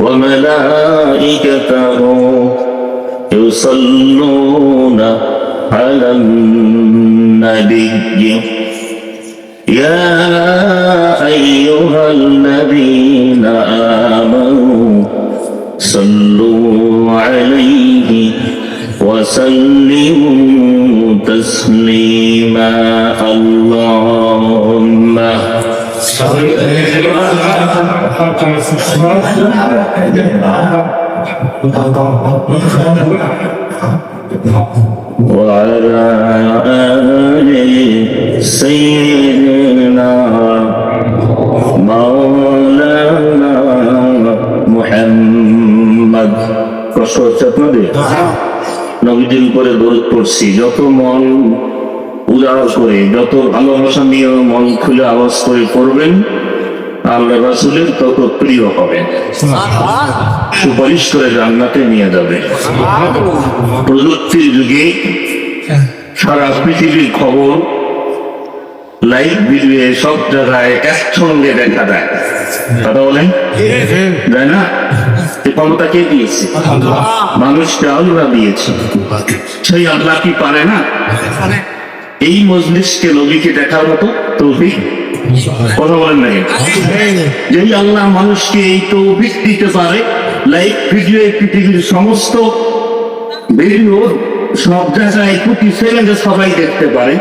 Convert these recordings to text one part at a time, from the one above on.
وملائكته يصلون على النبي يا أيها الذين آمنوا صلوا عليه وسلموا تسليما اللهم وعلى آل سيدنا مولانا محمد কষ্ট হচ্ছে আপনাদের নবীদের উপরে দরুদ পড়ছি যত মন উজাড় করে যত ভালোবাসা নিয়ে মন খুলে আওয়াজ করে পড়বেন আল্লাহ রাসূলের তত প্রিয় হবে সুপারিশ করে জান্নাতে নিয়ে যাবে প্রযুক্তির যুগে সারা পৃথিবীর খবর লাইভ ভিডিও সব জায়গায় একসঙ্গে দেখা যায় কথা বলেন যায় না ক্ষমতা কে দিয়েছে মানুষকে আল্লাহ দিয়েছে সেই আল্লাহ কি পারে না এই মজলিসকে নবীকে দেখার মতো তৌফিক কথা বলেন না যেই আল্লাহ মানুষকে এই তৌফিক দিতে পারে লাইভ ভিডিও পৃথিবীর সমস্ত ভিডিও সব জায়গায় প্রতি সেকেন্ডে সবাই দেখতে পারে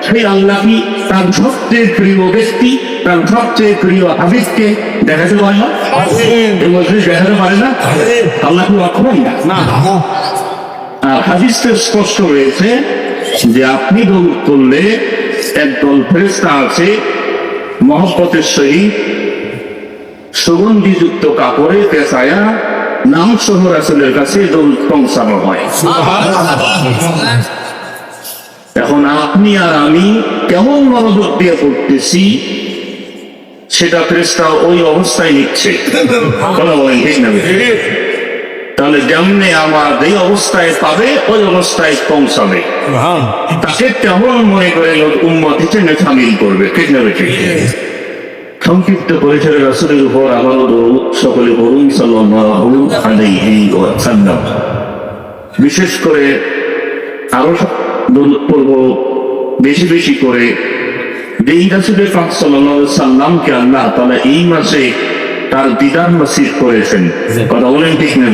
সেই আল্লাহ কি তার সবচেয়ে প্রিয় ব্যক্তি তার সবচেয়ে প্রিয় হাবিবকে দেখাতে পারে না এই মজলিস দেখাতে পারে না আল্লাহ কি অক্ষম না আর হাদিসে স্পষ্ট রয়েছে যে আপনি দরুদ করলে একদল ফেরেশতা আছে মহব্বতের সহিত সুগন্ধিযুক্ত কাপড়ে পেঁচায়া নাম সহ রাসূলের কাছে দরুদ পৌঁছানো হয় এখন আপনি আর আমি কেমন মনোযোগ দিয়ে পড়তেছি সেটা ফেরেশতা ওই অবস্থায় নিচ্ছে কথা বলেন ঠিক না তাহলে যেমনি আমার যে অবস্থায় পাবে ওই অবস্থায় পৌঁছাবে তাকে তেমন মনে করে উম্মত হিসেবে সামিল করবে ঠিক না ঠিক সংক্ষিপ্ত পরিচয় রাসূলের উপর আবারও দরুদ সকলে পড়ুন সাল্লাল্লাহু আলাইহি ওয়াসাল্লাম বিশেষ করে আরো দরুদ পড়ব বেশি বেশি করে যেই রাসূলের পাক সাল্লাল্লাহু আলাইহি সাল্লামকে আল্লাহ তাআলা এই মাসে তার দিদার নসিব করেছেন কথা বলেন ঠিক না